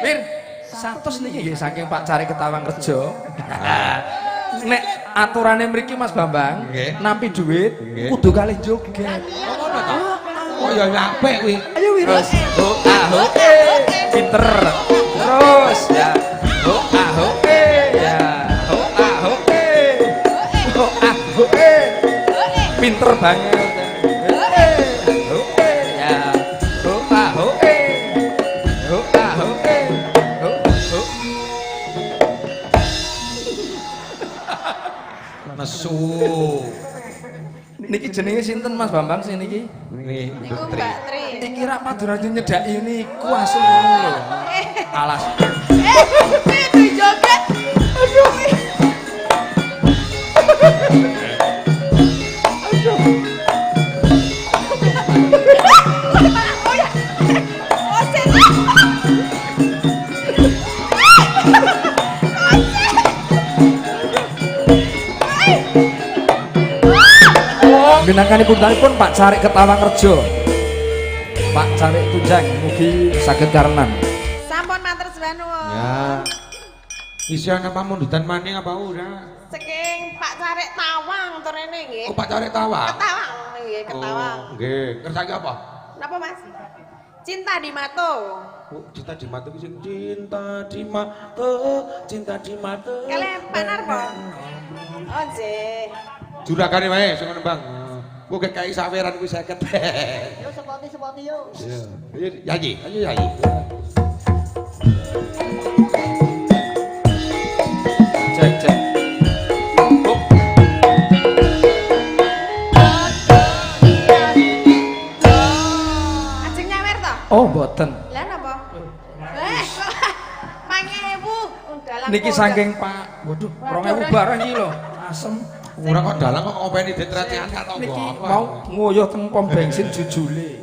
Mir, 100 niki nggih saking Pak Cari Ketawang Rejo. Nek aturane mriki Mas Bambang, nampi duit kudu kalih joget. Ngono to? Oh ya apik kuwi. Ayo Wir. Terus pinter. Terus ya. Ya. Pinter banget. Nesu. Niki jenenge sinten Mas Bambang sing niki? Niki Niku Mbak Tri. Iki ra padurane nyedaki niku asli ngono lho. Alas. Itu joget. Aduh. Oh ya. Oh setan. Ginakani puntenipun Pak Cari Ketawang Rejo. Pak Cari Tunjang mugi saged karenan. Sampun matur suwun nuwun. Ya. Isi ana pamundutan maning apa ora? Saking Pak Cari Tawang to rene nggih. Oh Pak Cari Tawang. Ketawang nggih, Ketawang. Oh, nggih. Kersake apa? Napa Mas? Cinta di Mato. Oh, cinta di mata sing cinta di mata, cinta di mata. Kalian Pak Narpo. Oh nggih. Jurakane wae sing ngono, Bang. Ku kei saweran kuwi 50. Yo sepati yo. Iya. Nyanyi, ayo nyanyi. Cek cek. Oh. Ajeng nyawer to? Oh, mboten. Lah napa? Kok 5.000 dalam. Niki saking Pak. Waduh, 2000 barang iki lho. Asem. Ora kok dalang kok ngopeni detretian atau Niki mau nguyuh teng pom bensin jujule.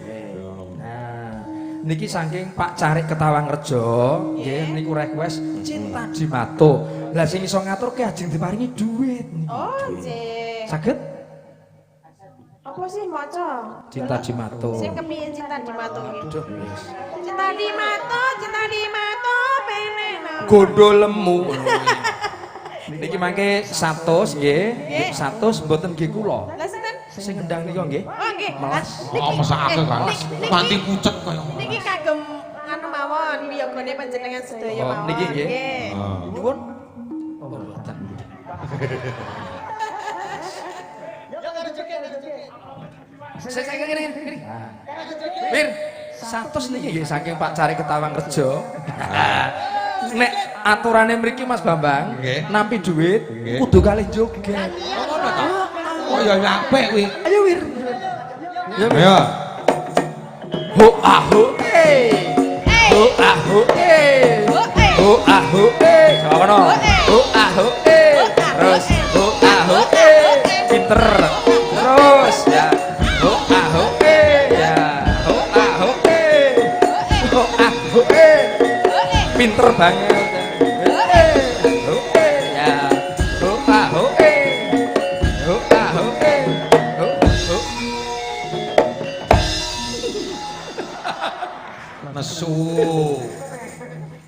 Nah, niki saking Pak Cari Ketawang Rejo, nggih niku request Cinta di Mato. Lah sing iso ngaturke ajeng diparingi duit niki. Oh nggih. Saged Apa sih maca? Cinta di Mato. Sing kepiye cinta di Mato nggih? Aduh, wis. Cinta di Mato, penena. Gondo lemu. Niki mangke 100 nggih. 100 mboten nggih kula. Lah sinten? Sing ngendang nika nggih. Oh nggih. Melas. Oh, mesake kan. Nganti pucet kaya. Niki kagem anu mawon wiyogane panjenengan sedaya Oh, mawon. niki nggih. Oh. Nyuwun. Oh, mboten. Yo karo joget. Saya kene. Mir, 100 niki nggih saking Pak Cari Ketawang Rejo. Nek aturane mriki Mas Bambang, nampi duit kudu kalih joget. Oh, ngono to? Oh ya apik kuwi. Ayo Wir. Ya. Ayo. Ho aho ho aho ho aho Jawono. Ho aho terus ho aho pinter. Terus ya. Ho aho ya. Ho aho ho aho pinter banget. Ya. Ho aho ho aho ho. Nesu.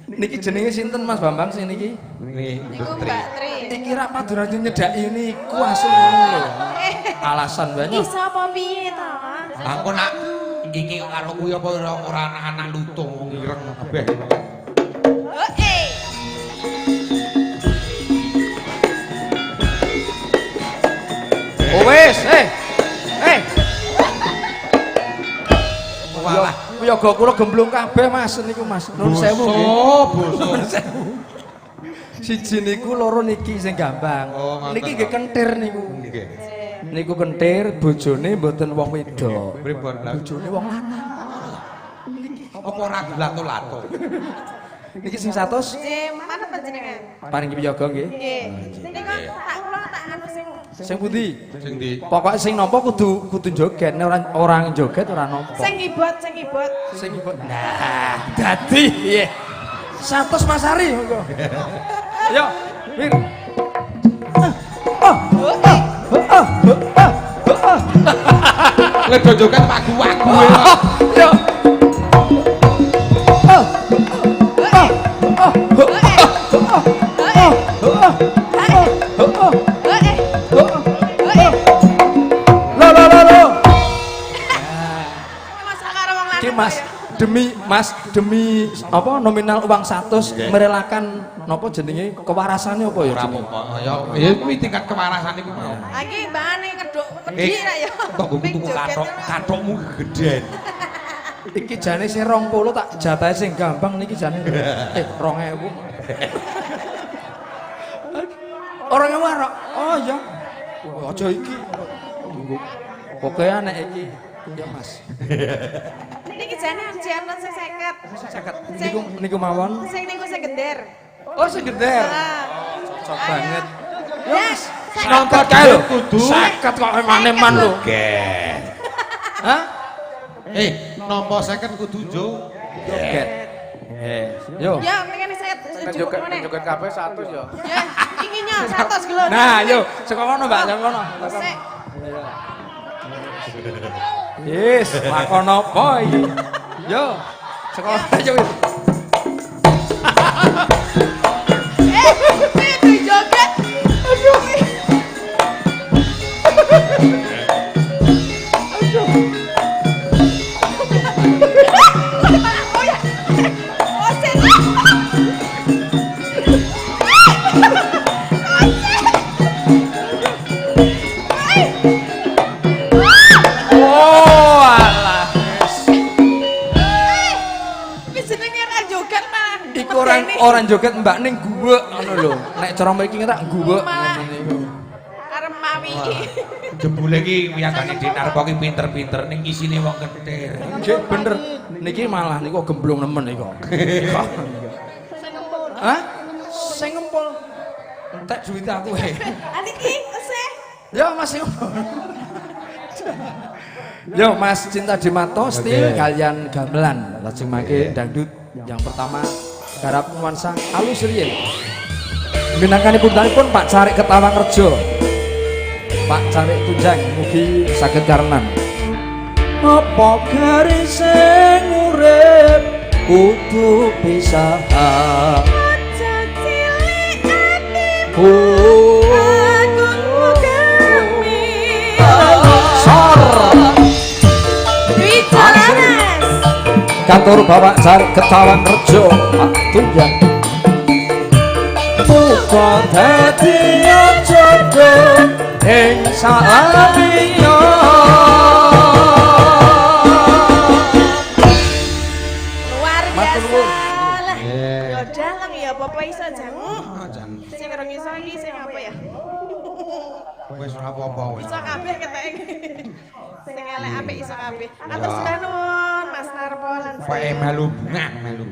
Niki jenenge sinten Mas Bambang sing niki? Niki Niku Mbak Tri. Iki ra padurane nyedaki niku asli ngono lho. Alasan banyak. Iso apa piye to? Aku nak iki karo kuwi apa ora anak lutung ireng kabeh. Oh wis, Walah, Yoga kula gemblung kabeh Mas niku Mas. Nuwun sewu nggih. Boso. Siji niku loro niki sing gampang. Oh, ngoten. Niki nggih kentir niku. Nggih. Niku kentir bojone mboten wong wedok. Pripun lha? Bojone wong lanang. Apa ora lato-lato? Niki sing 100 Mana panjenengan? paring piyaga nggih. Nggih. Niku tak kula tak anu sing Sing pundi? Sing ndi? Pokoke sing nampa kudu joget, nek ora joget ora nampa. sing kibot. Sing ibu. Nah, dadi piye? 100 Mas Ari monggo. Ayo, Wir. Lek do joget wagu-wagu. Yo. Mas demi apa nominal uang 100 merelakan napa jenenge kewarasane apa ya? Ora apa-apa. Ya kuwi tingkat kewarasan iku mau. Lagi mbane keduk pedhi ra ya. Kok gue tuku kathokmu gedhen. Iki jane sing 20 tak jatahe sing gampang niki jane. 2000. Orang warok. Oh iya. Aja iki. Pokoke nek iki ya Mas. Niki jane arjian sing 50. Niku mawon. Sing niku sing gender. Oh sing geder. Cocok banget. Yo Mas. Nampa kae lho. kudu 50 kok eman-eman lho. Get. Hah? Nampa 50 kudu jo. Joget. Yo. Ya, mrene saya cukup meneh. Joget kabeh 100 yo. Ya, inginnya 100 kilo. Nah, yo, saka kono Mbak, saka kono. Sik. Yes, lakon apa iki? Yo, saka yo. Itu joget. Aduh. Oh ya. Oh, sik. Oh, alah. Wis jenenge ra joget malah. Iku orang joget Mbak ning guwek ngono lho. Nek cara mriki tak guwek Malah. ngono niku. Arep mawi. Jebule iki wiyakane Dinar kok pinter-pinter ning isine wong kentir. Nggih bener. Niki malah niku gemblung nemen niku. Hah? Sing ngempul. Entek duit aku he. Ati ki sih. Yo Mas yo. Yo Mas Cinta Dimato stil kalian gamelan lajeng mangke dangdut yang pertama garap nuansa alus riyin. Minangkanipun pun Pak Carik Ketawang Rejo. Pak Carik Tunjang mugi saged karenan. Apa garis sing urip kudu pisahan. Aja cilik atimu. Oh. Sor. Wicaranes. Kantor Bapak Carik Ketawang Rejo Pak Tunjang. Buka dadi jodoh ing salamiya. Luar Matur biasa nuwun. lah. Nggih. Yo dalang ya apa iso jangu. Jan Sing rong iso iki sing apa ya? wis ora apa-apa wis. Iso kabeh ketek. Sing elek apik iso kabeh. Atur sembah nuwun Mas Narpo lan Wae melu bunga melu.